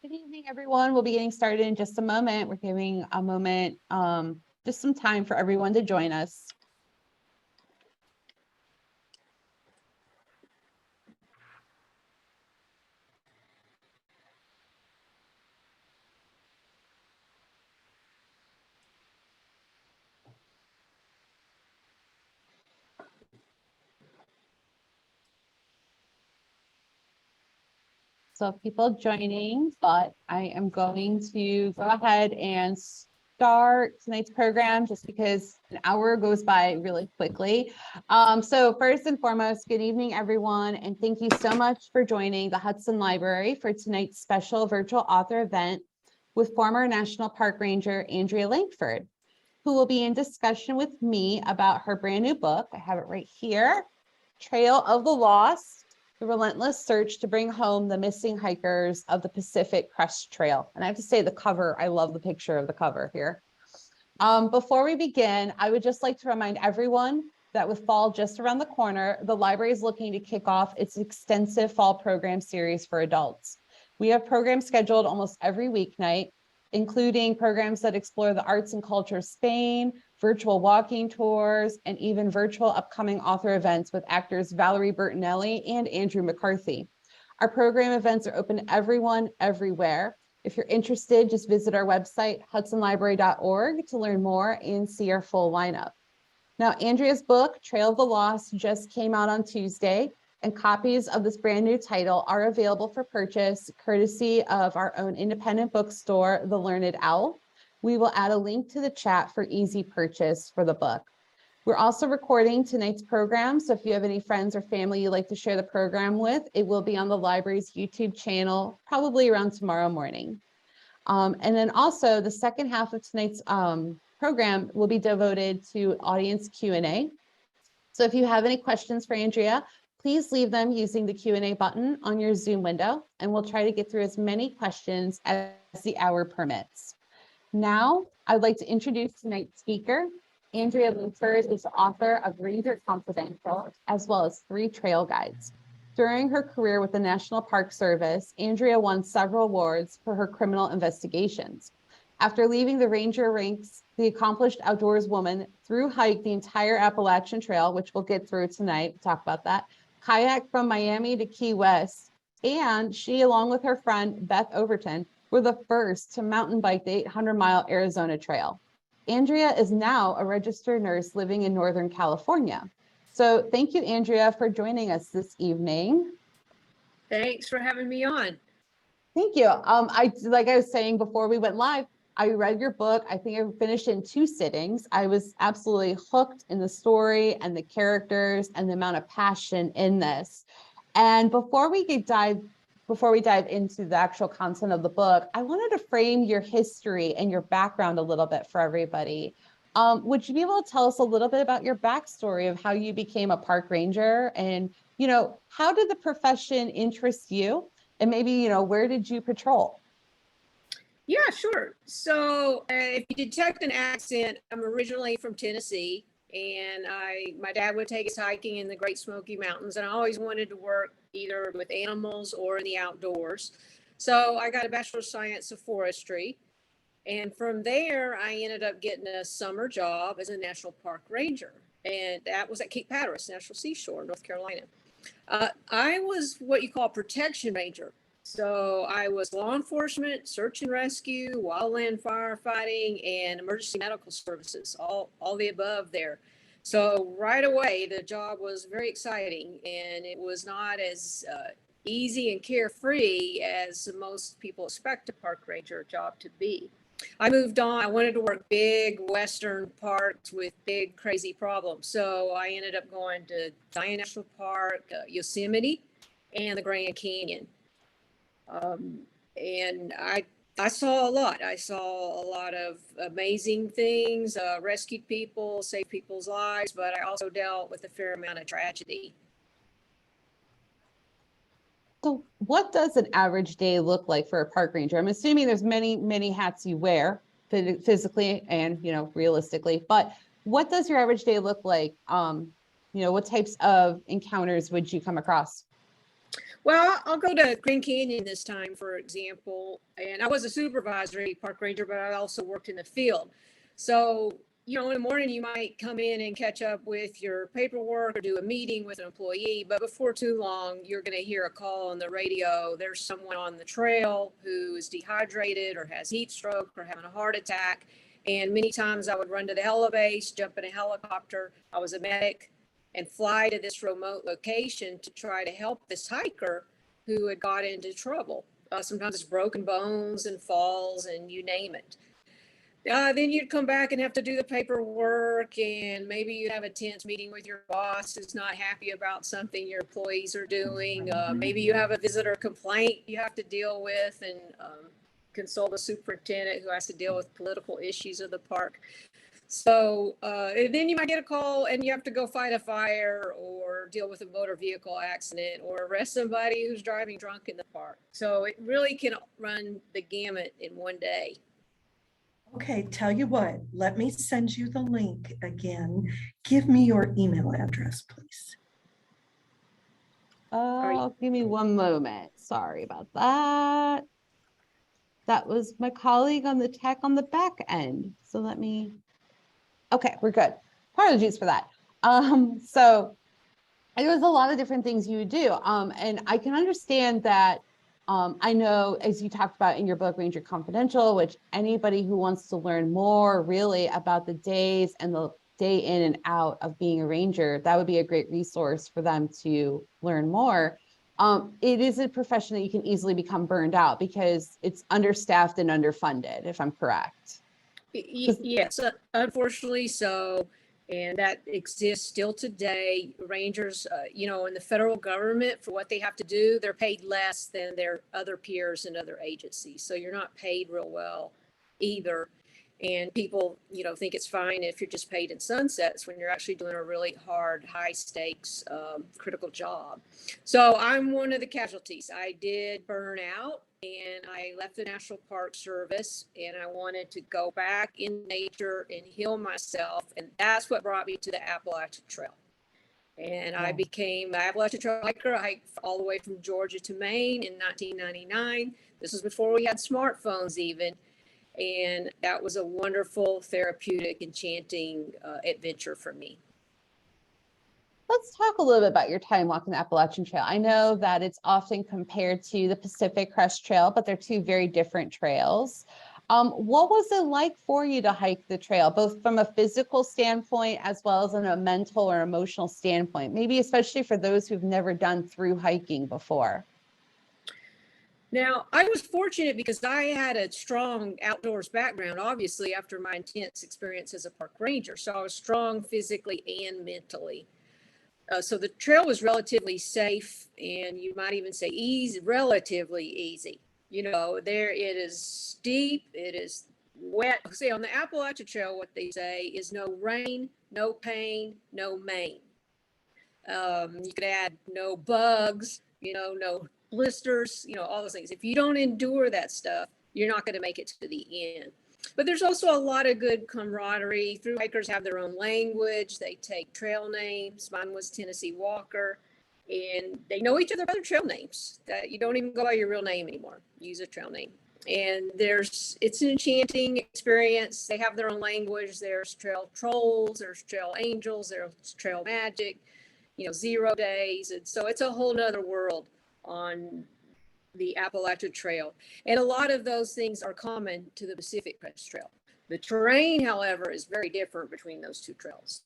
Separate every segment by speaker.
Speaker 1: Good evening, everyone. We'll be getting started in just a moment. We're giving a moment, just some time for everyone to join us. So people joining, but I am going to go ahead and start tonight's program just because an hour goes by really quickly. So first and foremost, good evening, everyone, and thank you so much for joining the Hudson Library for tonight's special virtual author event with former National Park Ranger Andrea Lankford, who will be in discussion with me about her brand new book. I have it right here, Trail of the Lost, the Relentless Search to Bring Home the Missing Hikers of the Pacific Crest Trail. And I have to say the cover, I love the picture of the cover here. Before we begin, I would just like to remind everyone that with fall just around the corner, the library is looking to kick off its extensive fall program series for adults. We have programs scheduled almost every weeknight, including programs that explore the arts and culture of Spain, virtual walking tours, and even virtual upcoming author events with actors Valerie Bertinelli and Andrew McCarthy. Our program events are open to everyone, everywhere. If you're interested, just visit our website, hudsonlibrary.org, to learn more and see our full lineup. Now, Andrea's book, Trail of the Lost, just came out on Tuesday, and copies of this brand new title are available for purchase, courtesy of our own independent bookstore, The Learned Owl. We will add a link to the chat for easy purchase for the book. We're also recording tonight's program, so if you have any friends or family you'd like to share the program with, it will be on the library's YouTube channel, probably around tomorrow morning. And then also the second half of tonight's program will be devoted to audience Q&A. So if you have any questions for Andrea, please leave them using the Q&A button on your Zoom window, and we'll try to get through as many questions as the hour permits. Now, I'd like to introduce tonight's speaker. Andrea Lankford is the author of Ranger Confidential, as well as 3 trail guides. During her career with the National Park Service, Andrea won several awards for her criminal investigations. After leaving the ranger ranks, the accomplished outdoors woman thru-hiked the entire Appalachian Trail, which we'll get through tonight, talk about that, kayak from Miami to Key West, and she, along with her friend Beth Overton, were the first to mountain bike the 800-mile Arizona Trail. Andrea is now a registered nurse living in Northern California. So thank you, Andrea, for joining us this evening.
Speaker 2: Thanks for having me on.
Speaker 1: Thank you. Like I was saying before we went live, I read your book. I think I finished in 2 sittings. I was absolutely hooked in the story and the characters and the amount of passion in this. And before we dive into the actual content of the book, I wanted to frame your history and your background a little bit for everybody. Would you be able to tell us a little bit about your backstory of how you became a park ranger, and, you know, how did the profession interest you, and maybe, you know, where did you patrol?
Speaker 2: Yeah, sure. So if you detect an accent, I'm originally from Tennessee, and my dad would take us hiking in the Great Smoky Mountains, and I always wanted to work either with animals or in the outdoors. So I got a Bachelor of Science of Forestry. And from there, I ended up getting a summer job as a National Park Ranger. And that was at Cape Hatteras National Seashore, North Carolina. I was what you call a protection ranger. So I was law enforcement, search and rescue, wildland firefighting, and emergency medical services, all the above there. So right away, the job was very exciting, and it was not as easy and carefree as most people expect a park ranger job to be. I moved on. I wanted to work big Western parks with big, crazy problems. So I ended up going to Zion National Park, Yosemite, and the Grand Canyon. And I saw a lot. I saw a lot of amazing things, rescued people, saved people's lives, but I also dealt with a fair amount of tragedy.
Speaker 1: So what does an average day look like for a park ranger? I'm assuming there's many, many hats you wear physically and, you know, realistically, but what does your average day look like? You know, what types of encounters would you come across?
Speaker 2: Well, I'll go to Grand Canyon this time, for example. And I was a supervisory park ranger, but I also worked in the field. So, in the morning, you might come in and catch up with your paperwork or do a meeting with an employee. But before too long, you're going to hear a call on the radio. There's someone on the trail who is dehydrated or has heat stroke or having a heart attack. And many times I would run to the helibase, jump in a helicopter. I was a medic and fly to this remote location to try to help this hiker who had got into trouble. Sometimes it's broken bones and falls and you name it. Then you'd come back and have to do the paperwork, and maybe you'd have a tense meeting with your boss who's not happy about something your employees are doing. Maybe you have a visitor complaint you have to deal with, and consult a superintendent who has to deal with political issues of the park. So and then you might get a call and you have to go fight a fire or deal with a motor vehicle accident or arrest somebody who's driving drunk in the park. So it really can run the gamut in one day.
Speaker 3: Okay, tell you what, let me send you the link again. Give me your email address, please.
Speaker 1: Oh, give me one moment. Sorry about that. That was my colleague on the tech on the back end. So okay, we're good. Apologies for that. So there was a lot of different things you would do. And I can understand that. I know, as you talked about in your book, Ranger Confidential, which anybody who wants to learn more really about the days and the day in and out of being a ranger, that would be a great resource for them to learn more. It is a profession that you can easily become burned out because it's understaffed and underfunded, if I'm correct.
Speaker 2: Yes, unfortunately so. And that exists still today. Rangers, in the federal government, for what they have to do, they're paid less than their other peers in other agencies. So you're not paid real well either. And people, think it's fine if you're just paid in sunsets when you're actually doing a really hard, high stakes, critical job. So I'm one of the casualties. I did burn out and I left the National Park Service and I wanted to go back in nature and heal myself. And that's what brought me to the Appalachian Trail. And I became the Appalachian Trail hiker. I hiked all the way from Georgia to Maine in 1999. This was before we had smartphones even. And that was a wonderful, therapeutic, enchanting adventure for me.
Speaker 1: Let's talk a little bit about your time walking the Appalachian Trail. I know that it's often compared to the Pacific Crest Trail, but they're two very different trails. What was it like for you to hike the trail, both from a physical standpoint as well as a mental or emotional standpoint, maybe especially for those who've never done through hiking before?
Speaker 2: Now, I was fortunate because I had a strong outdoors background, obviously, after my intense experience as a park ranger. So I was strong physically and mentally. So the trail was relatively safe, and you might even say easy, relatively easy. There it is steep, it is wet. See, on the Appalachian Trail, what they say is no rain, no pain, no main. You could add no bugs, no blisters, all those things. If you don't endure that stuff, you're not going to make it to the end. But there's also a lot of good camaraderie. Through hikers have their own language. They take trail names. Mine was Tennessee Walker. And they know each other by their trail names. That you don't even go by your real name anymore. Use a trail name. And it's an enchanting experience. They have their own language. There's trail trolls, there's trail angels, there's trail magic, 0 days. And so it's a whole nother world on the Appalachian Trail. And a lot of those things are common to the Pacific Crest Trail. The terrain, however, is very different between those two trails.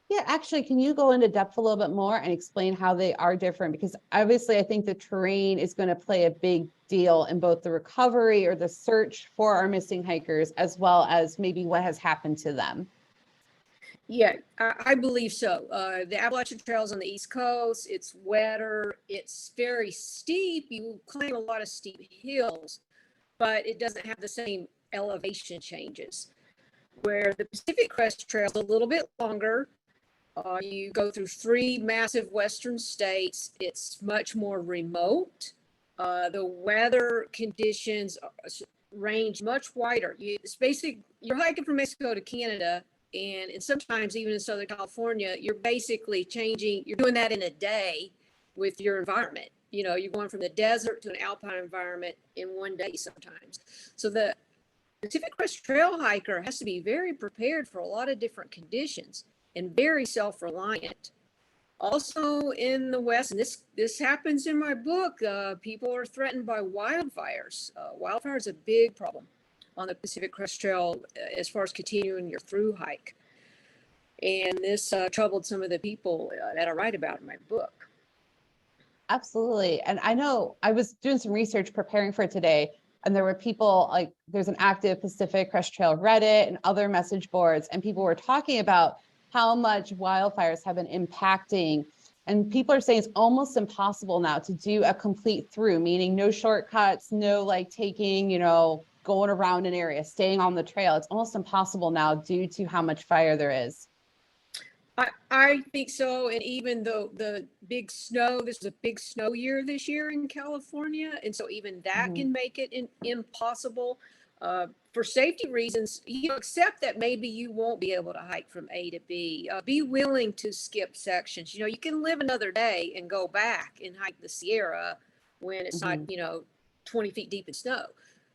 Speaker 1: Yeah, actually, can you go into depth a little bit more and explain how they are different? Because obviously, I think the terrain is going to play a big deal in both the recovery or the search for our missing hikers, as well as maybe what has happened to them.
Speaker 2: Yeah, I believe so. The Appalachian Trail is on the East Coast. It's wetter. It's very steep. You climb a lot of steep hills, but it doesn't have the same elevation changes. Where the Pacific Crest Trail is a little bit longer. You go through 3 massive western states. It's much more remote. The weather conditions range much wider. It's basically, you're hiking from Mexico to Canada. And sometimes even in Southern California, you're basically you're doing that in a day. with your environment. You know, you're going from the desert to an alpine environment in one day sometimes. So the Pacific Crest Trail hiker has to be very prepared for a lot of different conditions and very self-reliant. Also in the West, and this happens in my book, people are threatened by wildfires. Wildfire is a big problem on the Pacific Crest Trail as far as continuing your through hike. And this troubled some of the people that I write about in my book.
Speaker 1: Absolutely. And I know I was doing some research preparing for today, and there were people like there's an active Pacific Crest Trail Reddit and other message boards, and people were talking about how much wildfires have been impacting. And people are saying it's almost impossible now to do a complete through, meaning no shortcuts, no like taking, going around an area, staying on the trail. It's almost impossible now due to how much fire there is.
Speaker 2: I think so. And even though the big snow, this was a big snow year this year in California. And so even that can make it impossible. For safety reasons, accept that maybe you won't be able to hike from A to B. Be willing to skip sections. You can live another day and go back and hike the Sierra when it's not, 20 feet deep in snow,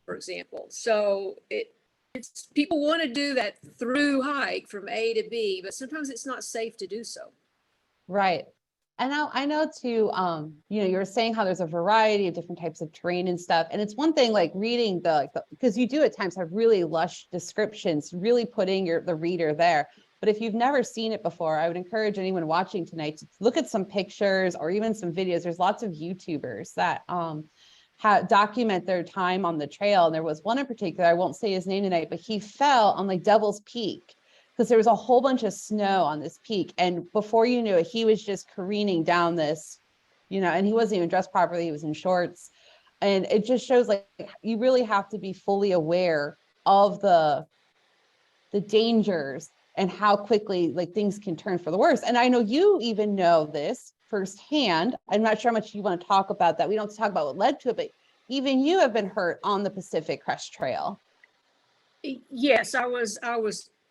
Speaker 2: for example. So it's people want to do that through hike from A to B, but sometimes it's not safe to do so.
Speaker 1: Right. And now I know too, you were saying how there's a variety of different types of terrain and stuff. And it's one thing like reading because you do at times have really lush descriptions, really putting the reader there. But if you've never seen it before, I would encourage anyone watching tonight to look at some pictures or even some videos. There's lots of YouTubers that document their time on the trail. And there was one in particular, I won't say his name tonight, but he fell on like Devil's Peak, because there was a whole bunch of snow on this peak. And before you knew it, he was just careening down this, and he wasn't even dressed properly. He was in shorts. And it just shows like you really have to be fully aware of the dangers and how quickly like things can turn for the worse. And I know you even know this firsthand. I'm not sure how much you want to talk about that. We don't talk about what led to it, but even you have been hurt on the Pacific Crest Trail.
Speaker 2: Yes, I was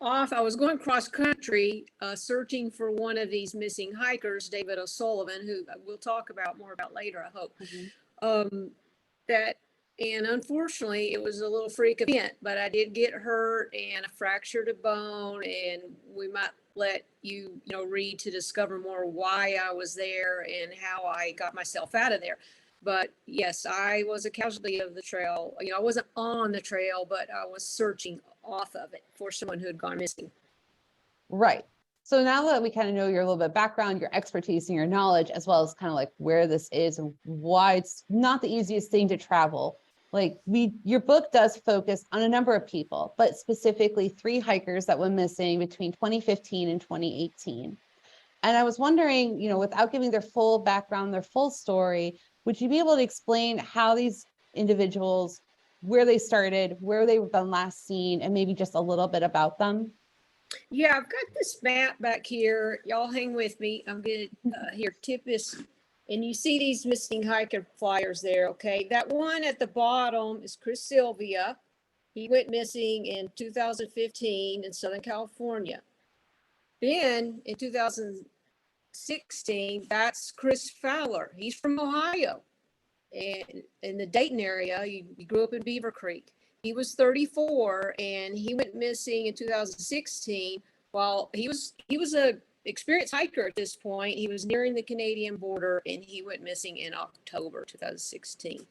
Speaker 2: off. I was going cross country, searching for one of these missing hikers, David O'Sullivan, who we'll talk more about later, I hope. And unfortunately, it was a little freak event, but I did get hurt and I fractured a bone, and we might let you read to discover more why I was there and how I got myself out of there. But yes, I was a casualty of the trail. I wasn't on the trail, but I was searching off of it for someone who had gone missing.
Speaker 1: Right. So now that we kind of know your little bit of background, your expertise and your knowledge, as well as kind of like where this is and why it's not the easiest thing to travel. Like your book does focus on a number of people, but specifically 3 hikers that went missing between 2015 and 2018. And I was wondering, without giving their full background, their full story, would you be able to explain how these individuals, where they started, where they've been last seen, and maybe just a little bit about them?
Speaker 2: Yeah, I've got this map back here. Y'all hang with me. I'm going to here tip this. And you see these missing hiker flyers there, okay? That one at the bottom is Chris Sylvia. He went missing in 2015 in Southern California. Then in 2016, that's Chris Fowler. He's from Ohio and in the Dayton area. He grew up in Beaver Creek. He was 34 and he went missing in 2016 while he was a experienced hiker at this point. He was nearing the Canadian border and he went missing in October 2016.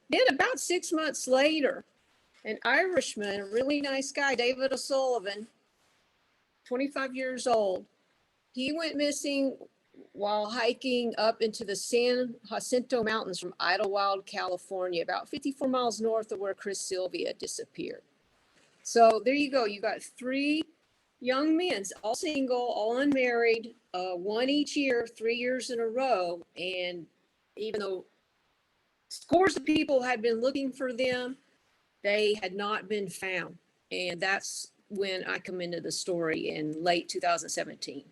Speaker 2: Then about 6 months later, an Irishman, a really nice guy, David O'Sullivan, 25 years old, he went missing while hiking up into the San Jacinto Mountains from Idlewild, California, about 54 miles north of where Chris Sylvia disappeared. So there you go. You got 3 young men, all single, all unmarried, one each year, 3 years in a row. And even though scores of people had been looking for them, they had not been found. And that's when I come into the story in late 2017.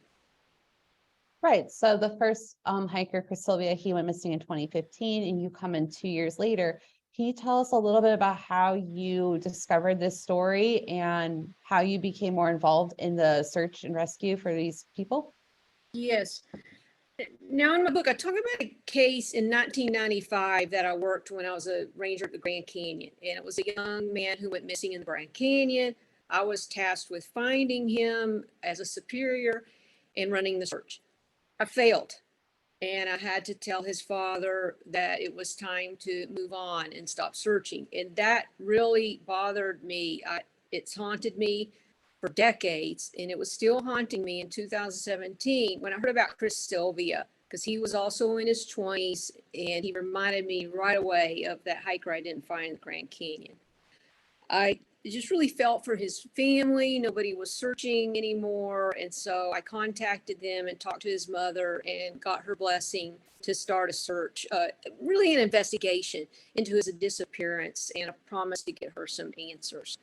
Speaker 1: Right. So the first hiker, Chris Sylvia, he went missing in 2015 and you come in 2 years later. Can you tell us a little bit about how you discovered this story and how you became more involved in the search and rescue for these people?
Speaker 2: Yes. Now in my book, I talk about a case in 1995 that I worked when I was a ranger at the Grand Canyon. And it was a young man who went missing in the Grand Canyon. I was tasked with finding him as a superior and running the search. I failed. And I had to tell his father that it was time to move on and stop searching. And that really bothered me. It's haunted me for decades, and it was still haunting me in 2017 when I heard about Chris Sylvia, because he was also in his 20s, and he reminded me right away of that hiker I didn't find in the Grand Canyon. I just really felt for his family. Nobody was searching anymore, and so I contacted them and talked to his mother and got her blessing to start a search, really an investigation into his disappearance, and a promise to get her some answers.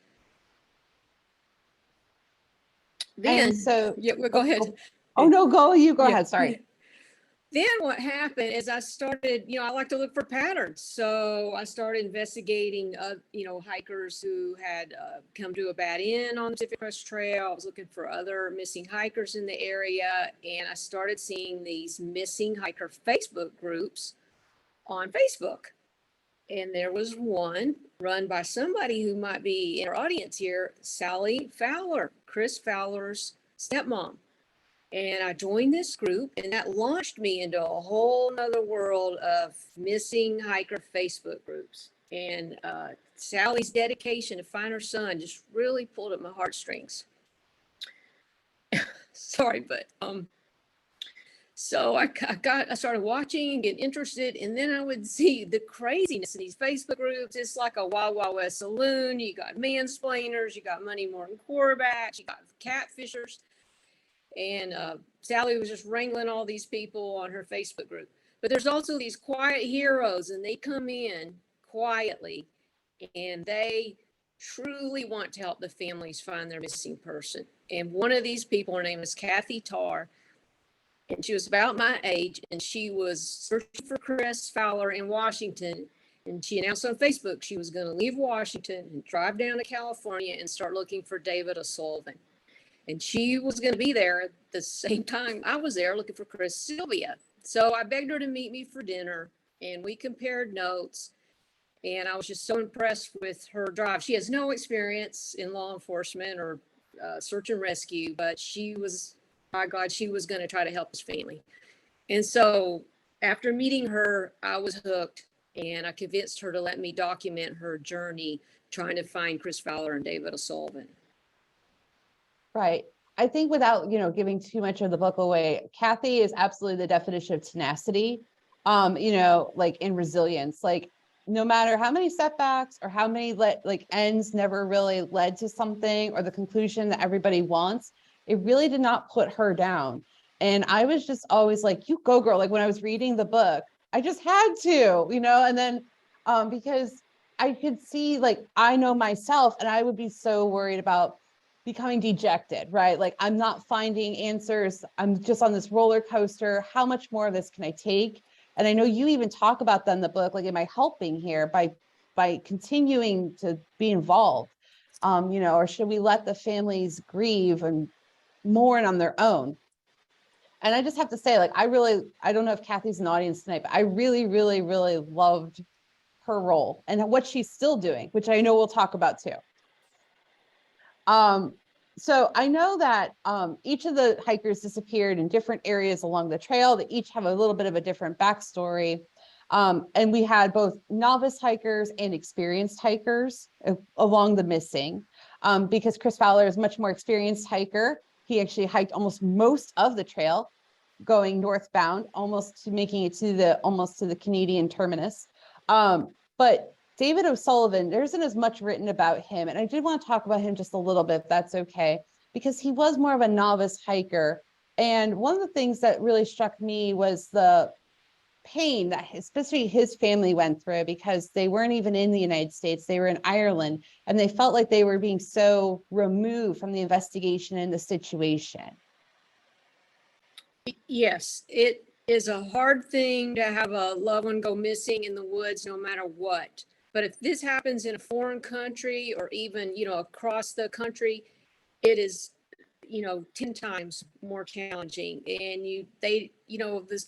Speaker 2: Then,
Speaker 1: And so,
Speaker 2: yeah, well, go ahead.
Speaker 1: oh no, you go
Speaker 2: Yeah.
Speaker 1: ahead. Sorry.
Speaker 2: Then what happened is I started, I like to look for patterns. So I started investigating, hikers who had come to a bad end on the Pacific Crest Trail. I was looking for other missing hikers in the area. And I started seeing these missing hiker Facebook groups on Facebook. And there was one run by somebody who might be in our audience here, Sally Fowler, Chris Fowler's stepmom. And I joined this group, and that launched me into a whole nother world of missing hiker Facebook groups. And Sally's dedication to find her son just really pulled at my heartstrings. Sorry, but so I started watching and getting interested, and then I would see the craziness in these Facebook groups. It's like a Wild Wild West saloon. You got mansplainers, you got money morning quarterbacks, you got catfishers. And Sally was just wrangling all these people on her Facebook group. But there's also these quiet heroes, and they come in quietly, and they truly want to help the families find their missing person. And one of these people, her name is Kathy Tarr, and she was about my age, and she was searching for Chris Fowler in Washington. And she announced on Facebook she was going to leave Washington and drive down to California and start looking for David O'Sullivan. And she was going to be there at the same time I was there looking for Chris Sylvia. So I begged her to meet me for dinner, and we compared notes. And I was just so impressed with her drive. She has no experience in law enforcement or search and rescue, but she was, by God, she was going to try to help his family. And so after meeting her, I was hooked, and I convinced her to let me document her journey trying to find Chris Fowler and David O'Sullivan.
Speaker 1: Right. I think without, giving too much of the book away, Kathy is absolutely the definition of tenacity, like in resilience, like no matter how many setbacks or how many ends never really led to something or the conclusion that everybody wants, it really did not put her down. And I was just always like, you go girl. Like when I was reading the book, I just had to, and then because I could see, like, I know myself, and I would be so worried about becoming dejected, right? Like I'm not finding answers. I'm just on this roller coaster. How much more of this can I take? And I know you even talk about that in the book, like, am I helping here by continuing to be involved? Or should we let the families grieve and mourn on their own? And I just have to say, like, I don't know if Kathy's in the audience tonight, but I really, really, really loved her role and what she's still doing, which I know we'll talk about too. So I know that each of the hikers disappeared in different areas along the trail. They each have a little bit of a different backstory. And we had both novice hikers and experienced hikers along the missing, because Chris Fowler is a much more experienced hiker. He actually hiked almost most of the trail going northbound, almost to making it to the Canadian terminus. But David O'Sullivan, there isn't as much written about him. And I did want to talk about him just a little bit, if that's okay, because he was more of a novice hiker. And one of the things that really struck me was the pain that especially his family went through, because they weren't even in the United States, they were in Ireland, and they felt like they were being so removed from the investigation and the situation.
Speaker 2: Yes, it is a hard thing to have a loved one go missing in the woods, no matter what. But if this happens in a foreign country or even, across the country, it is 10 times more challenging. And the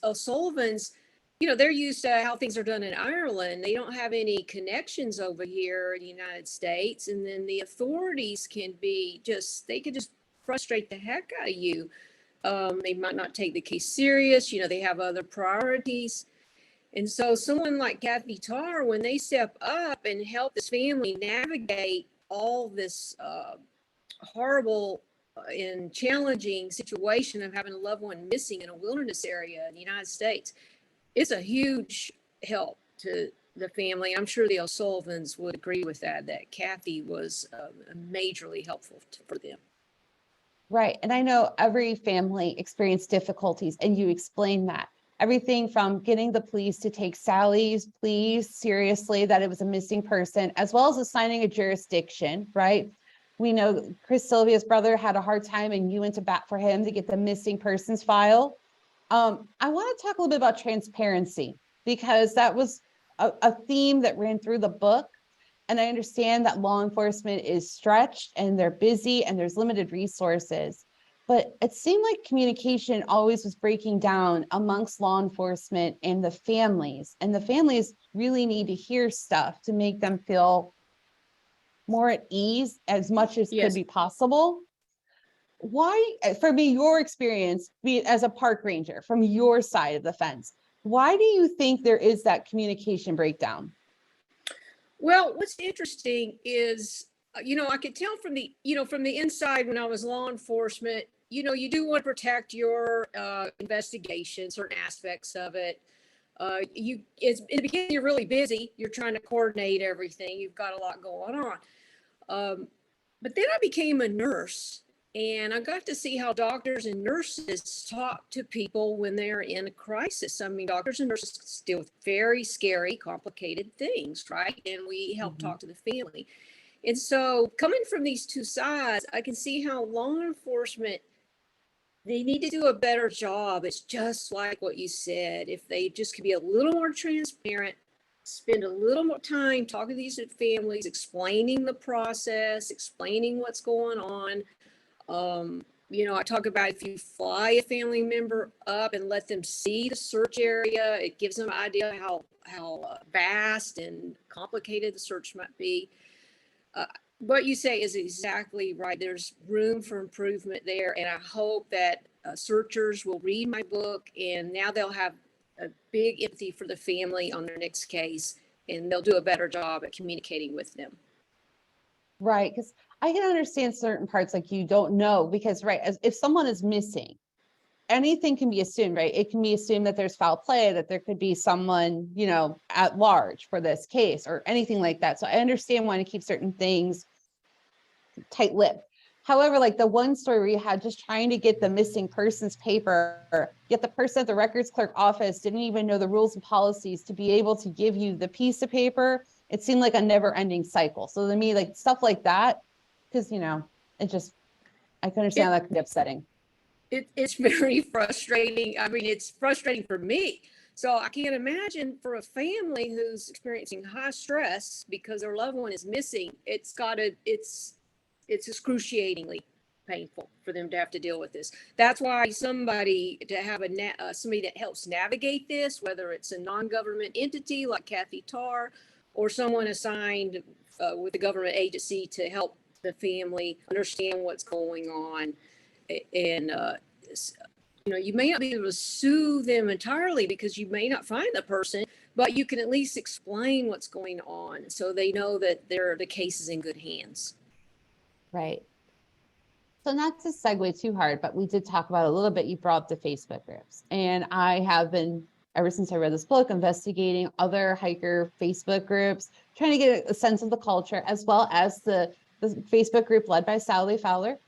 Speaker 2: O'Sullivans, they're used to how things are done in Ireland. They don't have any connections over here in the United States. And then the authorities they could just frustrate the heck out of you. They might not take the case serious. They have other priorities. And so someone like Kathy Tarr, when they step up and help this family navigate all this horrible and challenging situation of having a loved one missing in a wilderness area in the United States, it's a huge help to the family. I'm sure the O'Sullivans would agree with that Kathy was majorly helpful for them.
Speaker 1: Right. And I know every family experienced difficulties, and you explained that. Everything from getting the police to take Sally's plea seriously, that it was a missing person, as well as assigning a jurisdiction, right? We know Chris Sylvia's brother had a hard time, and you went to bat for him to get the missing persons file. I want to talk a little bit about transparency, because that was a theme that ran through the book. And I understand that law enforcement is stretched and they're busy and there's limited resources. But it seemed like communication always was breaking down amongst law enforcement and the families. And the families really need to hear stuff to make them feel more at ease as much as could be possible. Why, from your experience, be it as a park ranger, from your side of the fence, why do you think there is that communication breakdown?
Speaker 2: Well, what's interesting is, I could tell from the inside when I was law enforcement, you do want to protect your investigation, certain aspects of it. In the beginning, you're really busy. You're trying to coordinate everything. You've got a lot going on. But then I became a nurse, and I got to see how doctors and nurses talk to people when they're in a crisis. I mean, doctors and nurses deal with very scary, complicated things, right? And we help talk to the family. And so coming from these two sides, I can see how law enforcement, they need to do a better job. It's just like what you said. If they just could be a little more transparent, spend a little more time talking to these families, explaining the process, explaining what's going on. I talk about if you fly a family member up and let them see the search area, it gives them an idea how vast and complicated the search might be. What you say is exactly right. There's room for improvement there. And I hope that searchers will read my book, and now they'll have a big empathy for the family on their next case, and they'll do a better job at communicating with them.
Speaker 1: Right, because I can understand certain parts like you don't know, because if someone is missing, anything can be assumed, right? It can be assumed that there's foul play, that there could be someone, at large for this case or anything like that. So I understand wanting to keep certain things tight-lipped. However, like the one story where you had just trying to get the missing persons paper, yet the person at the records clerk office didn't even know the rules and policies to be able to give you the piece of paper. It seemed like a never-ending cycle. So to me, like stuff like that, because I can understand how that could be upsetting.
Speaker 2: It's very frustrating. I mean, it's frustrating for me. So I can't imagine for a family who's experiencing high stress because their loved one is missing. It's excruciatingly painful for them to have to deal with this. That's why somebody that helps navigate this, whether it's a non-government entity like Kathy Tarr, or someone assigned with the government agency to help the family understand what's going on. And, you may not be able to sue them entirely because you may not find the person, but you can at least explain what's going on so they know that the case is in good hands.
Speaker 1: Right. So not to segue too hard, but we did talk about a little bit, you brought up the Facebook groups. And I have been, ever since I read this book, investigating other hiker Facebook groups, trying to get a sense of the culture, as well as the Facebook group led by Sally Fowler.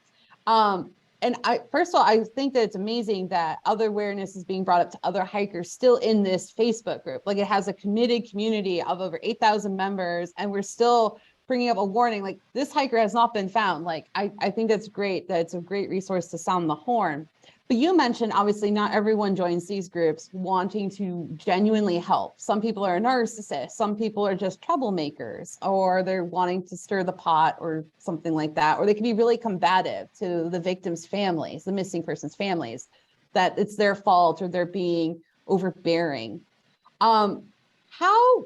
Speaker 1: And first of all, I think that it's amazing that other awareness is being brought up to other hikers still in this Facebook group. Like it has a committed community of over 8,000 members, and we're still bringing up a warning, like this hiker has not been found. Like, I think that's great, that it's a great resource to sound the horn. But you mentioned, obviously, not everyone joins these groups wanting to genuinely help. Some people are narcissists, some people are just troublemakers, or they're wanting to stir the pot or something like that. Or they can be really combative to the victims' families, the missing person's families, that it's their fault or they're being overbearing. How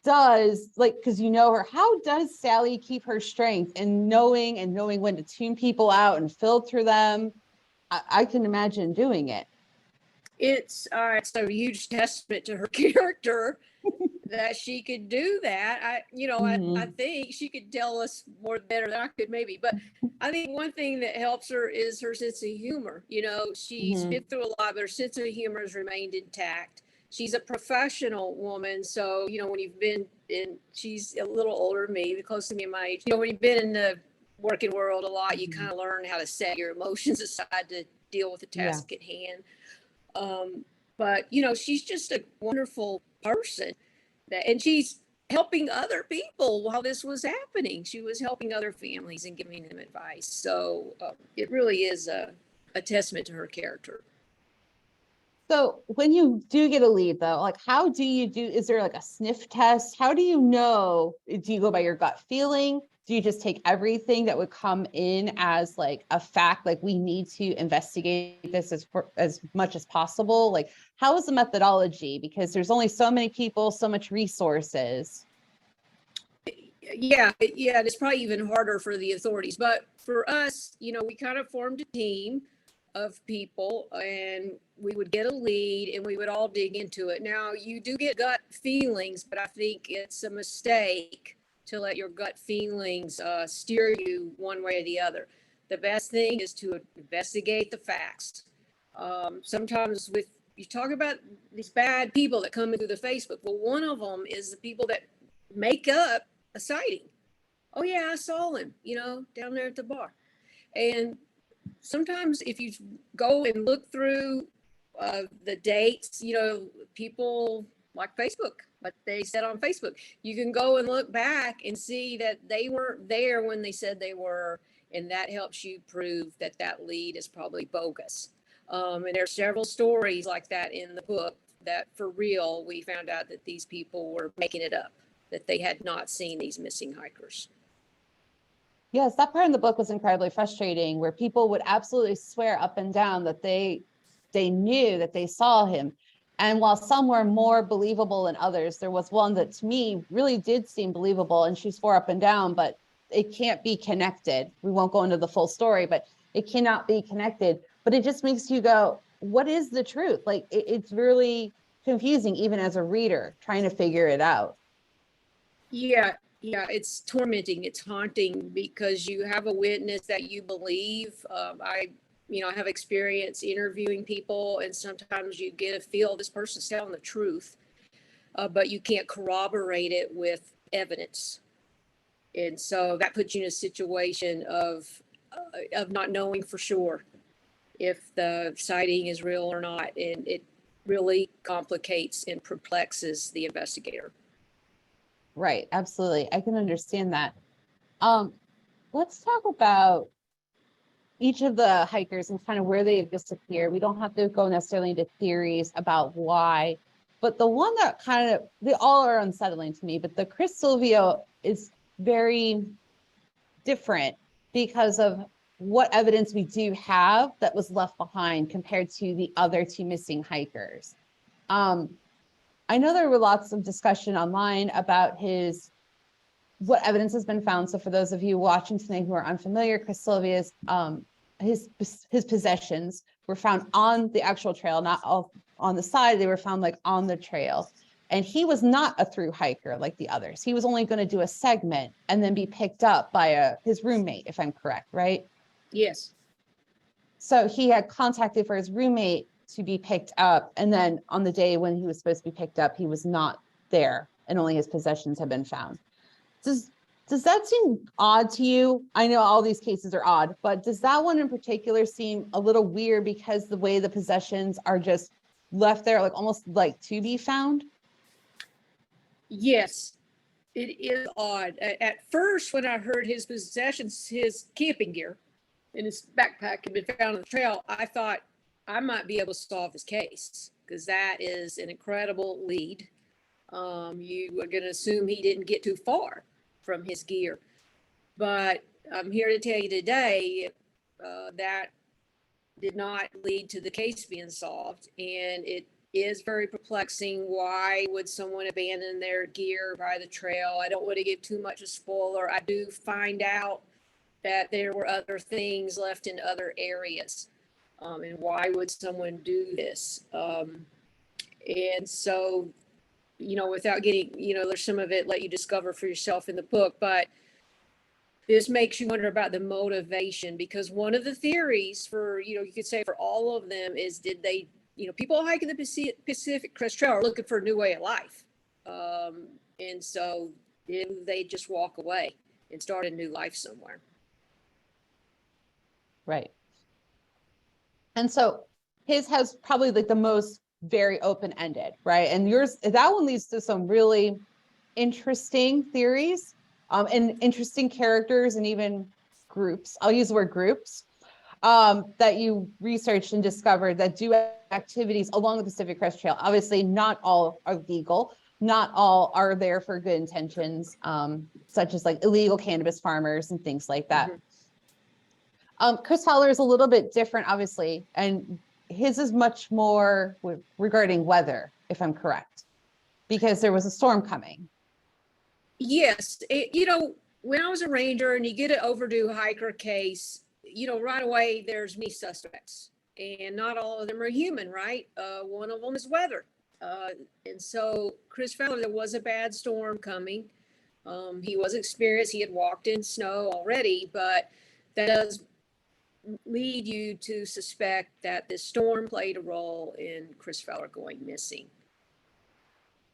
Speaker 1: does, like, because you know her, how does Sally keep her strength in knowing when to tune people out and filter them? I can imagine doing it.
Speaker 2: It's a huge testament to her character that she could do that. I think she could tell us better than I could maybe, but I think one thing that helps her is her sense of humor. She's been through a lot, but her sense of humor has remained intact. She's a professional woman. So, when you've been in, she's a little older than me, close to me in my age. When you've been in the working world a lot, you kind of learn how to set your emotions aside to deal with the task at hand. But she's just a wonderful person and she's helping other people while this was happening. She was helping other families and giving them advice. So it really is a testament to her character.
Speaker 1: So when you do get a lead though, like how do you do, is there like a sniff test? How do you know? Do you go by your gut feeling? Do you just take everything that would come in as like a fact, like we need to investigate this as much as possible? Like how is the methodology? Because there's only so many people, so much resources.
Speaker 2: Yeah, it's probably even harder for the authorities. But for us, we kind of formed a team of people and we would get a lead and we would all dig into it. Now, you do get gut feelings, but I think it's a mistake to let your gut feelings steer you one way or the other. The best thing is to investigate the facts. Sometimes you talk about these bad people that come into the Facebook. Well, one of them is the people that make up a sighting. Oh yeah, I saw him, down there at the bar. And sometimes if you go and look through the dates, people like Facebook, what they said on Facebook, you can go and look back and see that they weren't there when they said they were. And that helps you prove that lead is probably bogus. And there are several stories like that in the book that for real, we found out that these people were making it up, that they had not seen these missing hikers.
Speaker 1: Yes, that part in the book was incredibly frustrating, where people would absolutely swear up and down that they knew that they saw him. And while some were more believable than others, there was one that to me really did seem believable, and she swore up and down, but it can't be connected. We won't go into the full story, but it cannot be connected. But it just makes you go, what is the truth? Like it's really confusing, even as a reader, trying to figure it out.
Speaker 2: Yeah, it's tormenting, it's haunting because you have a witness that you believe. I have experience interviewing people, and sometimes you get a feel this person's telling the truth, but you can't corroborate it with evidence. And so that puts you in a situation of not knowing for sure if the sighting is real or not. And it really complicates and perplexes the investigator.
Speaker 1: Right, absolutely. I can understand that. Let's talk about each of the hikers and kind of where they disappear. We don't have to go necessarily into theories about why, but the one that they all are unsettling to me, but the Chris Silvio is very different because of what evidence we do have that was left behind compared to the other two missing hikers. I know there were lots of discussion online about what evidence has been found. So for those of you watching tonight who are unfamiliar, Chris Silvia's, his possessions were found on the actual trail, not on the side. They were found like on the trail. And he was not a through hiker like the others. He was only going to do a segment and then be picked up by his roommate, if I'm correct, right?
Speaker 2: Yes.
Speaker 1: So he had contacted for his roommate to be picked up. And then on the day when he was supposed to be picked up, he was not there and only his possessions had been found. Does that seem odd to you? I know all these cases are odd, but does that one in particular seem a little weird because the way the possessions are just left there, like almost like to be found?
Speaker 2: Yes, it is odd. At first, when I heard his possessions, his camping gear and his backpack had been found on the trail, I thought, I might be able to solve his case, because that is an incredible lead. You are going to assume he didn't get too far from his gear. But I'm here to tell you today that did not lead to the case being solved. And it is very perplexing. Why would someone abandon their gear by the trail? I don't want to give too much a spoiler. I do find out that there were other things left in other areas. And why would someone do this? And so, without getting, there's some of it let you discover for yourself in the book, but this makes you wonder about the motivation, because one of the theories for, you could say for all of them is, did they, people hiking the Pacific Crest Trail are looking for a new way of life. And so did they just walk away and start a new life somewhere?
Speaker 1: Right. And so his has probably like the most very open-ended, right? And yours, that one leads to some really interesting theories, and interesting characters and even groups. I'll use the word groups, that you researched and discovered that do activities along the Pacific Crest Trail. Obviously, not all are legal. Not all are there for good intentions, such as like illegal cannabis farmers and things like that. Chris Fowler is a little bit different, obviously, and his is much more regarding weather, if I'm correct, because there was a storm coming.
Speaker 2: Yes. When I was a ranger and you get an overdue hiker case, right away there's many suspects, and not all of them are human, right? One of them is weather. And so Chris Fowler, there was a bad storm coming. He was experienced. He had walked in snow already, but that does lead you to suspect that this storm played a role in Chris Fowler going missing.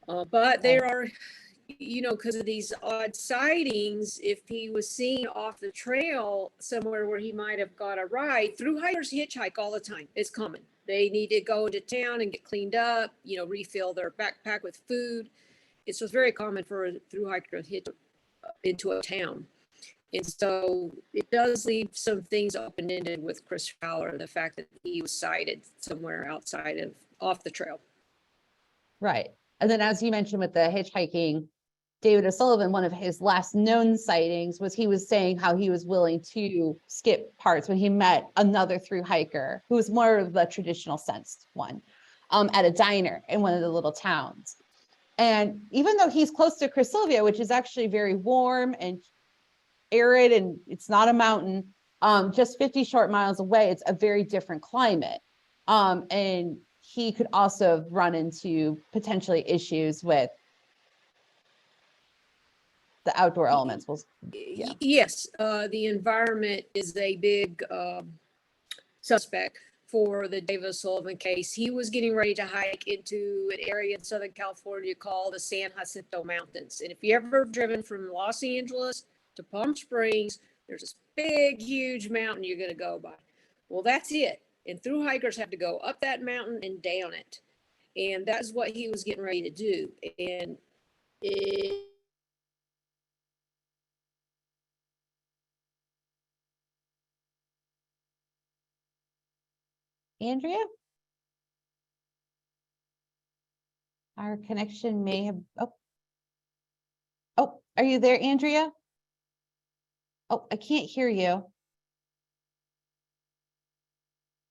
Speaker 2: But there are, because of these odd sightings, if he was seen off the trail somewhere where he might have got a ride, through hikers hitchhike all the time. It's common. They need to go into town and get cleaned up, refill their backpack with food. It's just very common for a through hiker to hit into a town. And so it does leave some things open-ended with Chris Fowler, the fact that he was sighted somewhere off the trail.
Speaker 1: Right. And then, as you mentioned with the hitchhiking, David O'Sullivan, one of his last known sightings was he was saying how he was willing to skip parts when he met another through hiker who was more of the traditional sensed one, at a diner in one of the little towns. And even though he's close to Chris Sylvia, which is actually very warm and arid, and it's not a mountain, just 50 short miles away, it's a very different climate. And he could also run into potentially issues with the outdoor elements. Yeah.
Speaker 2: Yes, the environment is a big suspect for the David O'Sullivan case. He was getting ready to hike into an area in Southern California called the San Jacinto Mountains. And if you ever driven from Los Angeles to Palm Springs, there's this big, huge mountain you're going to go by. Well, that's it. And through hikers have to go up that mountain and down it. And that's what he was getting ready to do. And
Speaker 1: Andrea? Our connection may have, oh, are you there, Andrea? Oh, I can't hear you.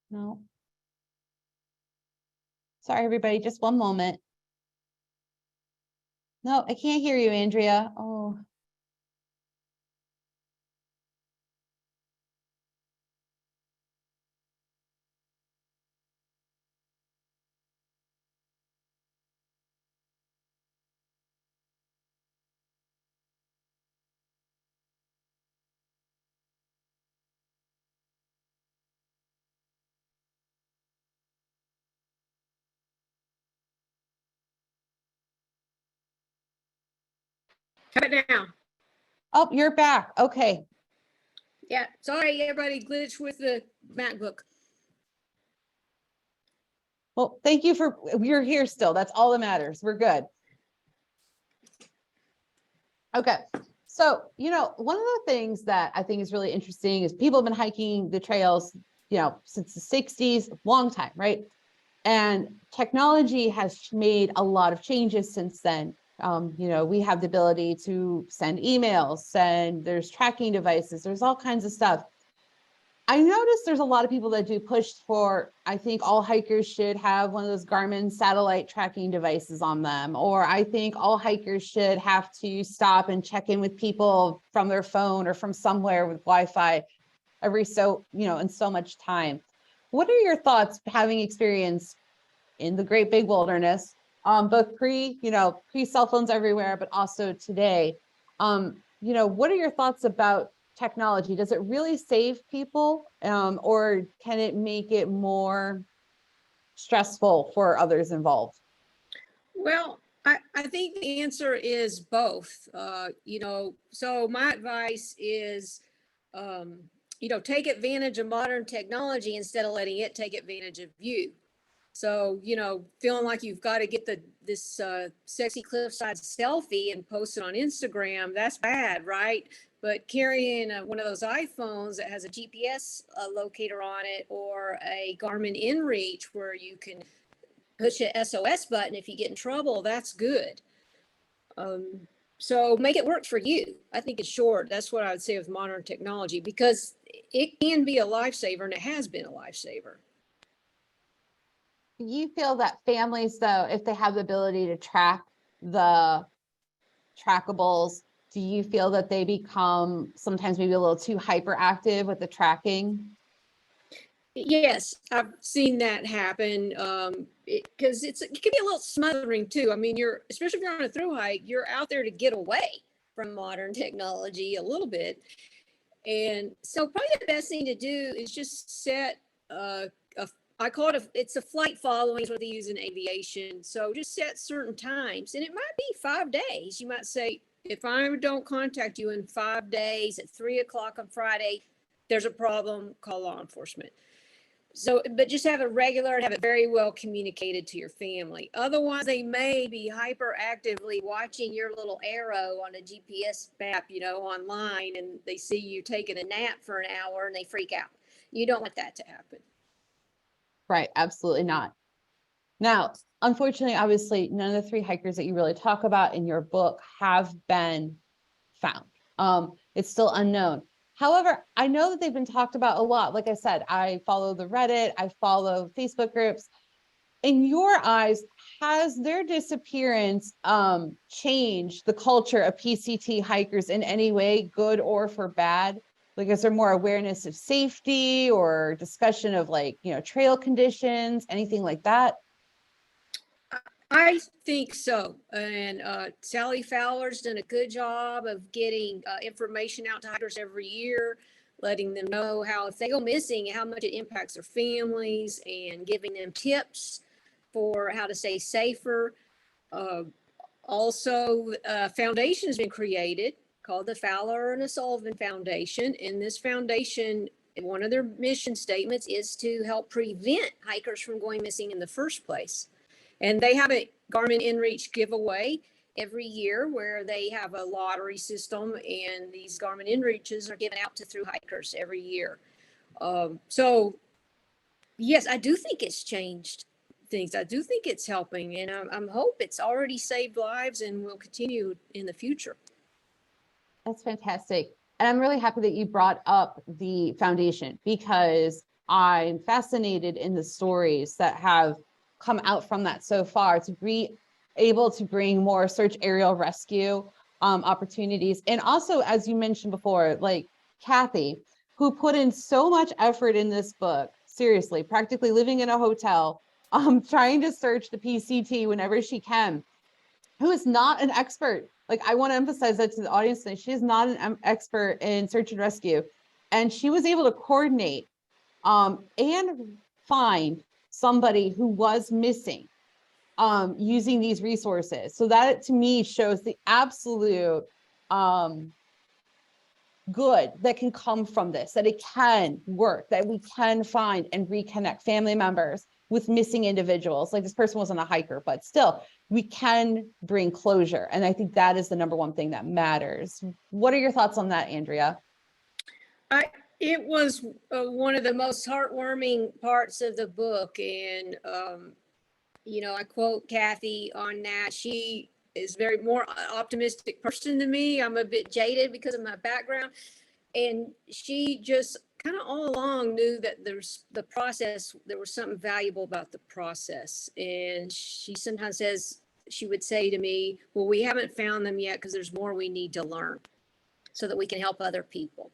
Speaker 1: No. Sorry, everybody, just one moment. No, I can't hear you, Andrea. Oh.
Speaker 2: how about now?
Speaker 1: Oh, you're back. Okay.
Speaker 2: Yeah, sorry, everybody glitched with the MacBook.
Speaker 1: Well, thank you you're here still. That's all that matters. We're good. Okay. So, one of the things that I think is really interesting is people have been hiking the trails since the 60s, long time, right? And technology has made a lot of changes since then. We have the ability to send emails, there's tracking devices, there's all kinds of stuff. I noticed there's a lot of people that do push for, I think all hikers should have one of those Garmin satellite tracking devices on them, or I think all hikers should have to stop and check in with people from their phone or from somewhere with Wi-Fi every in so much time. What are your thoughts, having experience in the great big wilderness, both pre cell phones everywhere, but also today? What are your thoughts about technology? Does it really save people, or can it make it more stressful for others involved?
Speaker 2: Well, I think the answer is both. So my advice is, take advantage of modern technology instead of letting it take advantage of you. So, feeling like you've got to get this sexy cliffside selfie and post it on Instagram, that's bad, right? But carrying one of those iPhones that has a GPS locator on it, or a Garmin InReach where you can push a SOS button if you get in trouble, that's good. So make it work for you. I think it's short. That's what I would say with modern technology, because it can be a lifesaver, and it has been a lifesaver.
Speaker 1: You feel that families, though, if they have the ability to track the trackables, do you feel that they become sometimes maybe a little too hyperactive with the tracking?
Speaker 2: Yes, I've seen that happen, because it can be a little smothering too. I mean, especially if you're on a thru hike, you're out there to get away from modern technology a little bit. And so probably the best thing to do is just set I call it it's a flight following is what they use in aviation. So just set certain times, and it might be 5 days. You might say, if I don't contact you in 5 days at 3:00 on Friday, there's a problem, call law enforcement. So, but just have it regular and have it very well communicated to your family. Otherwise, they may be hyperactively watching your little arrow on a GPS map, online, and they see you taking a nap for an hour and they freak out. You don't want that to happen.
Speaker 1: Right, absolutely not. Now, unfortunately, obviously, none of the 3 hikers that you really talk about in your book have been found. It's still unknown. However, I know that they've been talked about a lot. Like I said, I follow the Reddit, I follow Facebook groups. In your eyes, has their disappearance changed the culture of PCT hikers in any way, good or for bad? Like, is there more awareness of safety or discussion of trail conditions, anything like that?
Speaker 2: I think so. And Sally Fowler's done a good job of getting information out to hikers every year, letting them know how, if they go missing, how much it impacts their families, and giving them tips for how to stay safer. Also, a foundation has been created called the Fowler and Sullivan Foundation. And this foundation, one of their mission statements is to help prevent hikers from going missing in the first place. And they have a Garmin InReach giveaway every year where they have a lottery system, and these Garmin InReaches are given out to thru hikers every year. So yes, I do think it's changed things. I do think it's helping, and I hope it's already saved lives and will continue in the future.
Speaker 1: That's fantastic. And I'm really happy that you brought up the foundation, because I'm fascinated in the stories that have come out from that so far, to be able to bring more search aerial rescue opportunities. And also, as you mentioned before, like Kathy, who put in so much effort in this book, seriously, practically living in a hotel, trying to search the PCT whenever she can, who is not an expert. Like, I want to emphasize that to the audience today. She is not an expert in search and rescue. And she was able to coordinate and find somebody who was missing using these resources. So that, to me, shows the absolute good that can come from this, that it can work, that we can find and reconnect family members with missing individuals. Like, this person wasn't a hiker, but still, we can bring closure. And I think that is the number one thing that matters. What are your thoughts on that, Andrea?
Speaker 2: It was one of the most heartwarming parts of the book. And, I quote Kathy on that. She is very more optimistic person than me. I'm a bit jaded because of my background. And she just kind of all along knew that there's the process, there was something valuable about the process. And she sometimes she would say to me, well, we haven't found them yet because there's more we need to learn so that we can help other people.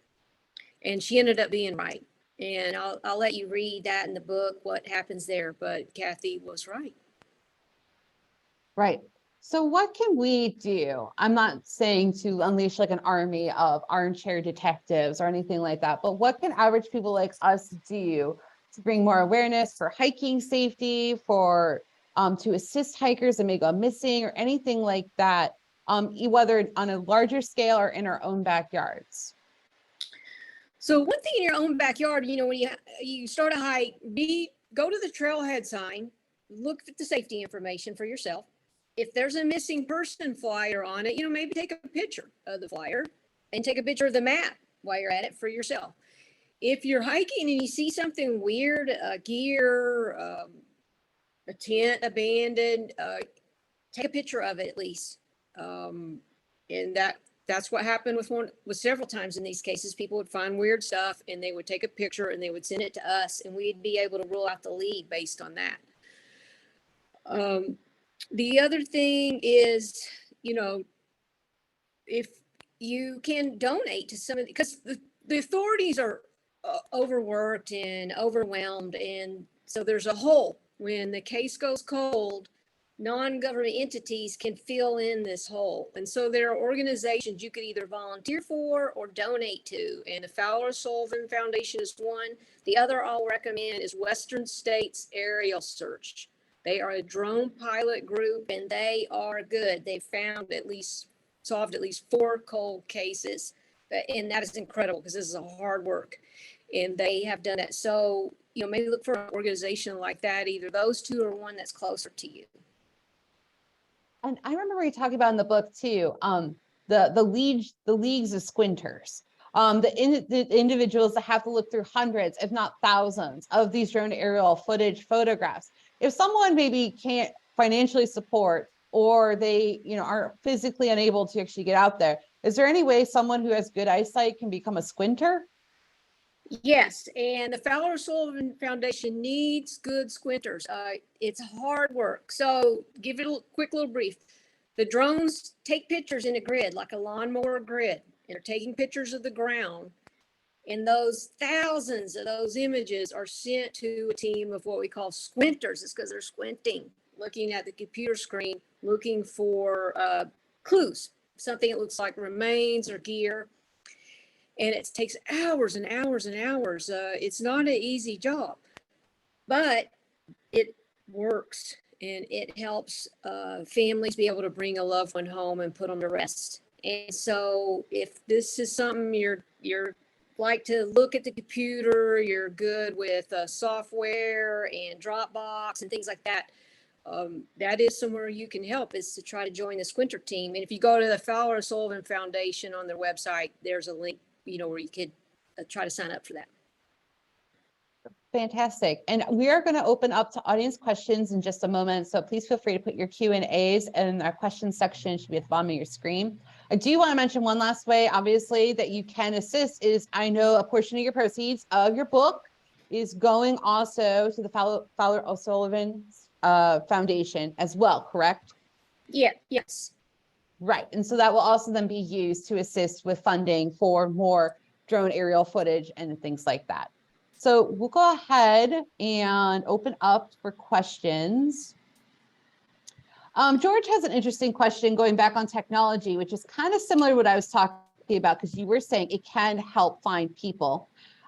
Speaker 2: And she ended up being right. And I'll let you read that in the book, what happens there. But Kathy was right.
Speaker 1: Right. So what can we do? I'm not saying to unleash like an army of armchair detectives or anything like that, but what can average people like us do to bring more awareness for hiking safety, for to assist hikers that may go missing or anything like that, whether on a larger scale or in our own backyards?
Speaker 2: So one thing in your own backyard, when you start a hike, go to the trailhead sign, look at the safety information for yourself. If there's a missing person flyer on it, maybe take a picture of the flyer and take a picture of the map while you're at it for yourself. If you're hiking and you see something weird, a tent abandoned, take a picture of it at least. And that's what happened with several times in these cases. People would find weird stuff and they would take a picture and they would send it to us, and we'd be able to rule out the lead based on that. The other thing is, if you can donate to some of because the authorities are overworked and overwhelmed. And so there's a hole. When the case goes cold, non-government entities can fill in this hole. And so there are organizations you could either volunteer for or donate to. And the Fowler Sullivan Foundation is one. The other I'll recommend is Western States Aerial Search. They are a drone pilot group and they are good. They've solved at least 4 cold cases. And that is incredible because this is a hard work. And they have done that. So, maybe look for an organization like that. Either those two or one that's closer to you.
Speaker 1: And I remember you talking about in the book too, the leagues of squinters, the individuals that have to look through hundreds, if not thousands, of these drone aerial footage photographs. If someone maybe can't financially support, or they are physically unable to actually get out there, is there any way someone who has good eyesight can become a squinter?
Speaker 2: Yes, and the Fowler Sullivan Foundation needs good squinters. It's hard work. So give it a quick little brief. The drones take pictures in a grid, like a lawnmower grid, and are taking pictures of the ground. And those thousands of those images are sent to a team of what we call squinters. It's because they're squinting, looking at the computer screen, looking for clues, something that looks like remains or gear. And it takes hours and hours and hours. It's not an easy job, but it works, and it helps families be able to bring a loved one home and put them to rest. And so if this is something you're like to look at the computer, you're good with software and Dropbox and things like that, that is somewhere you can help, is to try to join the Squinter team. And if you go to the Fowler Sullivan Foundation on their website, there's a link where you could try to sign up for that.
Speaker 1: Fantastic. And we are going to open up to audience questions in just a moment. So please feel free to put your Q&As in our questions section. It should be at the bottom of your screen. I do want to mention one last way, obviously, that you can assist is, I know a portion of your proceeds of your book is going also to the Fowler O'Sullivan Foundation as well, correct?
Speaker 2: Yeah, yes.
Speaker 1: Right. And so that will also then be used to assist with funding for more drone aerial footage and things like that. So we'll go ahead and open up for questions. George has an interesting question going back on technology, which is kind of similar to what I was talking about, because you were saying it can help find people.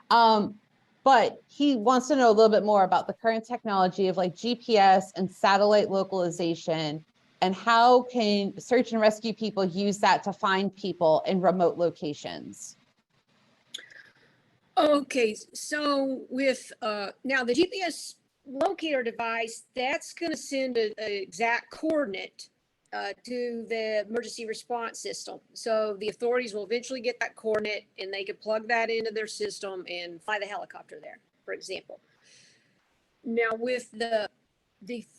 Speaker 1: But he wants to know a little bit more about the current technology of like GPS and satellite localization, and how can search and rescue people use that to find people in remote locations?
Speaker 2: Okay, so with now the GPS locator device, that's going to send an exact coordinate to the emergency response system. So the authorities will eventually get that coordinate and they could plug that into their system and fly the helicopter there, for example. Now with the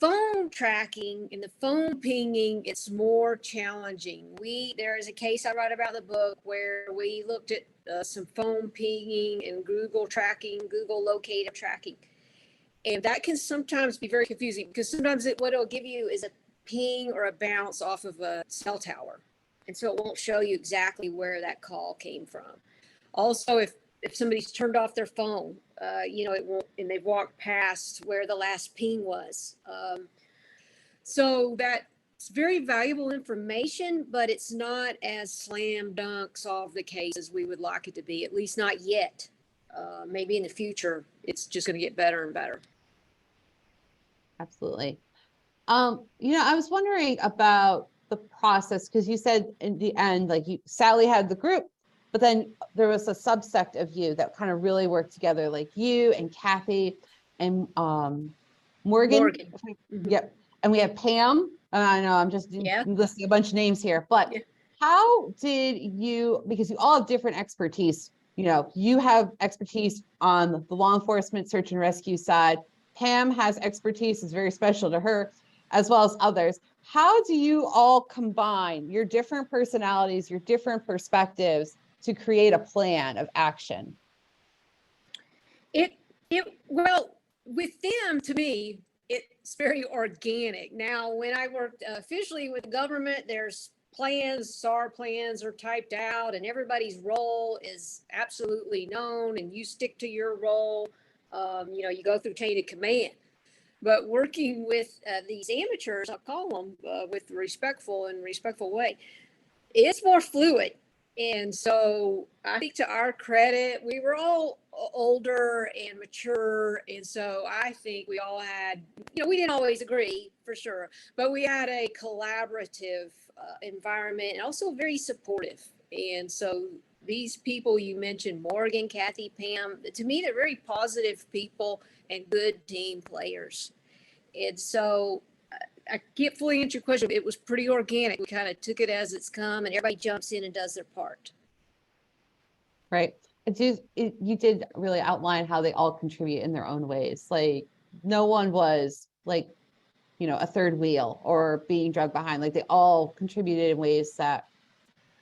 Speaker 2: phone tracking and the phone pinging, it's more challenging. There is a case I write about in the book where we looked at some phone pinging and Google tracking, Google locator tracking. And that can sometimes be very confusing because sometimes what it'll give you is a ping or a bounce off of a cell tower. And so it won't show you exactly where that call came from. Also, if somebody's turned off their phone, it won't, and they've walked past where the last ping was. So that's very valuable information, but it's not as slam dunk solve the case as we would like it to be, at least not yet. Maybe in the future, it's just going to get better and better.
Speaker 1: Absolutely. I was wondering about the process because you said in the end, like Sally had the group, but then there was a subsect of you that kind of really worked together, like you and Kathy and Morgan.
Speaker 2: Mm-hmm.
Speaker 1: Yep. And we have Pam. I know I'm just listing a bunch of names here, but how did you, because you all have different expertise, you have expertise on the law enforcement search and rescue side. Pam has expertise, is very special to her, as well as others. How do you all combine your different personalities, your different perspectives to create a plan of action?
Speaker 2: Well, with them, to me, it's very organic. Now, when I worked officially with the government, there's plans, SAR plans are typed out, and everybody's role is absolutely known, and you stick to your role. You go through chain of command. But working with these amateurs, I'll call them, with respectful way, it's more fluid. And so I think to our credit, we were all older and mature. And so I think we all had, we didn't always agree for sure, but we had a collaborative environment and also very supportive. And so these people you mentioned, Morgan, Kathy, Pam, to me, they're very positive people and good team players. And so I can't fully answer your question. It was pretty organic. We kind of took it as it's come and everybody jumps in and does their part.
Speaker 1: Right. You did really outline how they all contribute in their own ways. Like no one was like, a third wheel or being dragged behind. Like they all contributed in ways that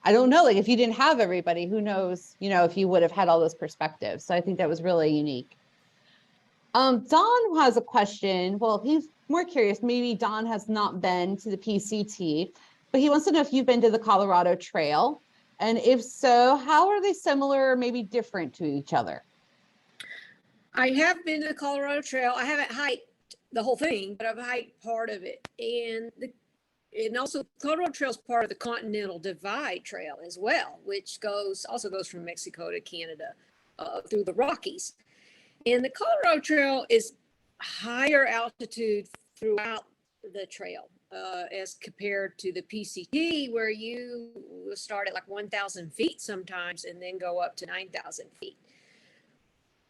Speaker 1: I don't know, like if you didn't have everybody, who knows, if you would have had all those perspectives. So I think that was really unique. Don has a question. Well, he's more curious. Maybe Don has not been to the PCT, but he wants to know if you've been to the Colorado Trail. And if so, how are they similar or maybe different to each other?
Speaker 2: I have been to the Colorado Trail. I haven't hiked the whole thing, but I've hiked part of it. And also Colorado Trail is part of the Continental Divide Trail as well, which also goes from Mexico to Canada through the Rockies. And the Colorado Trail is higher altitude throughout the trail as compared to the PCT, where you start at like 1,000 feet sometimes and then go up to 9,000 feet.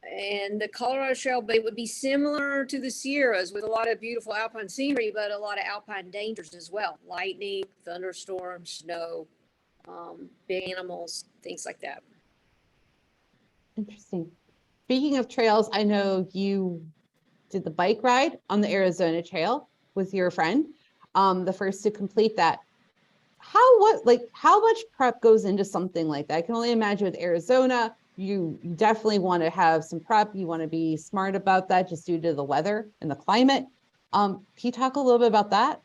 Speaker 2: And the Colorado Trail would be similar to the Sierras with a lot of beautiful alpine scenery, but a lot of alpine dangers as well. Lightning, thunderstorms, snow, big animals, things like that.
Speaker 1: Interesting. Speaking of trails, I know you did the bike ride on the Arizona Trail with your friend, the first to complete that. How much prep goes into something like that? I can only imagine with Arizona, you definitely want to have some prep. You want to be smart about that just due to the weather and the climate. Can you talk a little bit about that?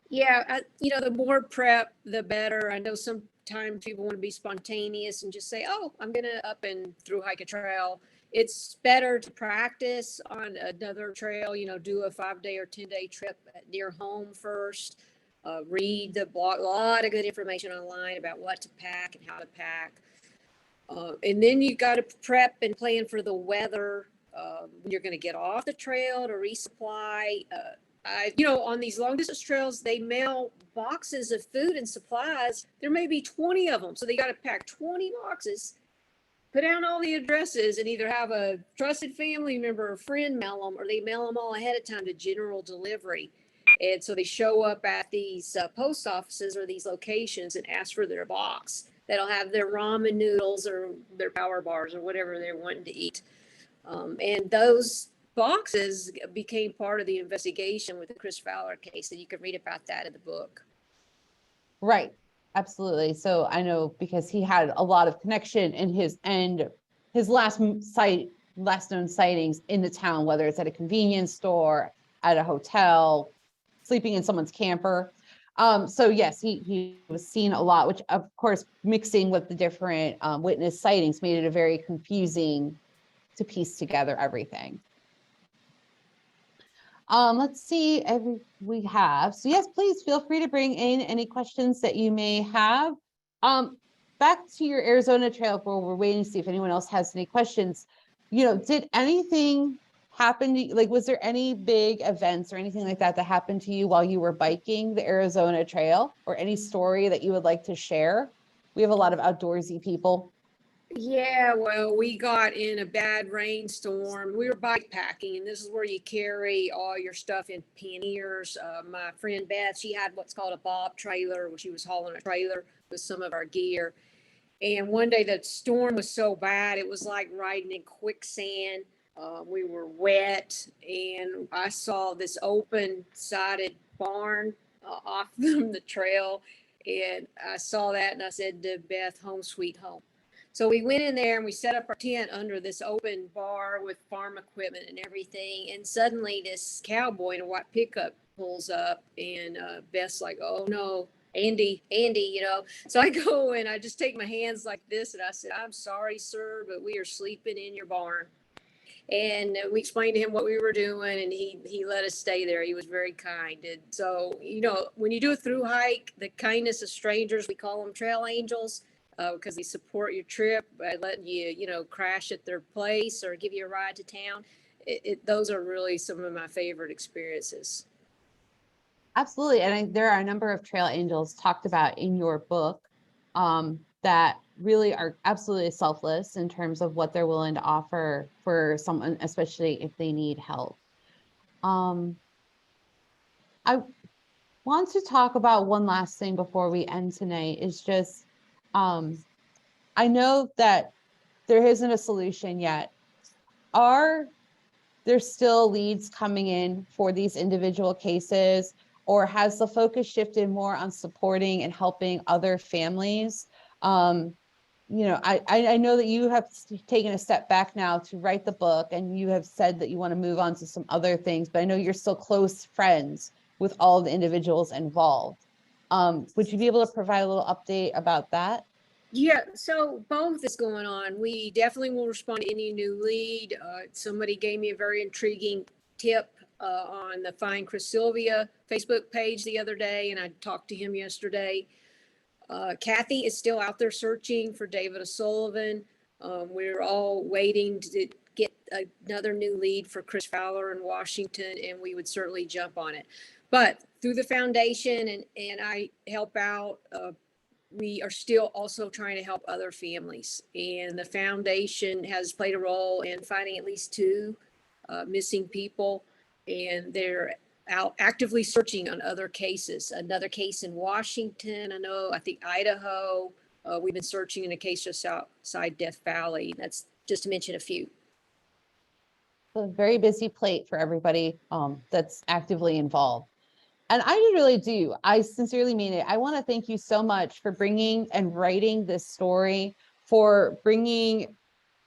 Speaker 2: Yeah, the more prep, the better. I know sometimes people want to be spontaneous and just say, oh, I'm going to up and through hike a trail. It's better to practice on another trail, do a 5-day or 10-day trip near home first. Read the blog, a lot of good information online about what to pack and how to pack. And then you got to prep and plan for the weather. You're going to get off the trail to resupply. On these long distance trails, they mail boxes of food and supplies. There may be 20 of them. So they got to pack 20 boxes, put down all the addresses, and either have a trusted family member or friend mail them, or they mail them all ahead of time to general delivery. And so they show up at these post offices or these locations and ask for their box that'll have their ramen noodles or their power bars or whatever they're wanting to eat. And those boxes became part of the investigation with the Chris Fowler case, and you can read about that in the book.
Speaker 1: Right. Absolutely. So I know because he had a lot of connection in his end, his last known sightings in the town, whether it's at a convenience store, at a hotel, sleeping in someone's camper. So yes, he was seen a lot, which of course, mixing with the different witness sightings made it a very confusing to piece together everything. Let's see if we have. So yes, please feel free to bring in any questions that you may have. Back to your Arizona trail where we're waiting to see if anyone else has any questions. Did anything happen to you? Like, was there any big events or anything like that that happened to you while you were biking the Arizona trail, or any story that you would like to share? We have a lot of outdoorsy people.
Speaker 2: Yeah, well, we got in a bad rainstorm. We were bike packing, and this is where you carry all your stuff in panniers. My friend Beth, she had what's called a bob trailer, where she was hauling a trailer with some of our gear. And one day the storm was so bad, it was like riding in quicksand. We were wet, and I saw this open-sided barn off the trail, and I saw that, and I said to Beth, "Home sweet home." So we went in there and we set up our tent under this open bar with farm equipment and everything. And suddenly this cowboy in a white pickup pulls up, and Beth's like, "Oh no, Andy, So I go and I just take my hands like this and I said, "I'm sorry, sir, but we are sleeping in your barn." And we explained to him what we were doing, and he let us stay there. He was very kind. And so, when you do a through hike, the kindness of strangers, we call them trail angels, because they support your trip by letting you, crash at their place or give you a ride to town. Those are really some of my favorite experiences.
Speaker 1: Absolutely. And there are a number of trail angels talked about in your book that really are absolutely selfless in terms of what they're willing to offer for someone, especially if they need help. I want to talk about one last thing before we end tonight, is just, I know that there isn't a solution yet. Are there still leads coming in for these individual cases, or has the focus shifted more on supporting and helping other families? I know that you have taken a step back now to write the book, and you have said that you want to move on to some other things, but I know you're still close friends with all the individuals involved. Would you be able to provide a little update about that?
Speaker 2: Yeah, so both is going on. We definitely will respond to any new lead. Somebody gave me a very intriguing tip on the Find Chris Sylvia Facebook page the other day, and I talked to him yesterday. Kathy is still out there searching for David O'Sullivan. We're all waiting to get another new lead for Chris Fowler in Washington, and we would certainly jump on it. But through the foundation, and I help out, we are still also trying to help other families. And the foundation has played a role in finding at least 2 missing people, and they're out actively searching on other cases. Another case in Washington, I think Idaho. We've been searching in a case just outside Death Valley. That's just to mention a few.
Speaker 1: A very busy plate for everybody that's actively involved. And I really do. I sincerely mean it. I want to thank you so much for bringing and writing this story, for bringing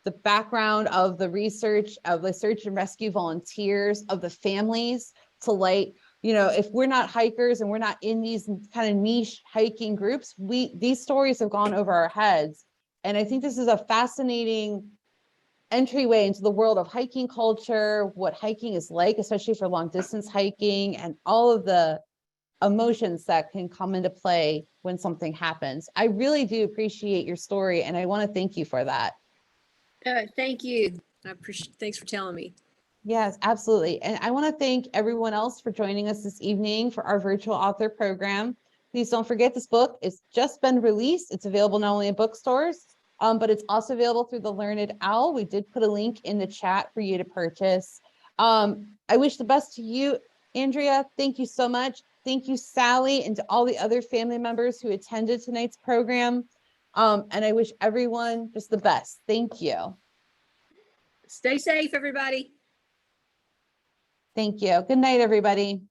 Speaker 1: the background of the research, of the search and rescue volunteers, of the families to light. If we're not hikers and we're not in these kind of niche hiking groups, these stories have gone over our heads. And I think this is a fascinating entryway into the world of hiking culture, what hiking is like, especially for long distance hiking, and all of the emotions that can come into play when something happens. I really do appreciate your story, and I want to thank you for that.
Speaker 2: Thank you. I appreciate. Thanks for telling me.
Speaker 1: Yes, absolutely. And I want to thank everyone else for joining us this evening for our virtual author program. Please don't forget, this book has just been released. It's available not only in bookstores, but it's also available through the Learned Owl. We did put a link in the chat for you to purchase. I wish the best to you Andrea, thank you so much. Thank you, Sally, and to all the other family members who attended tonight's program. And I wish everyone just the best. Thank you.
Speaker 2: Stay safe, everybody.
Speaker 1: Thank you. Good night, everybody.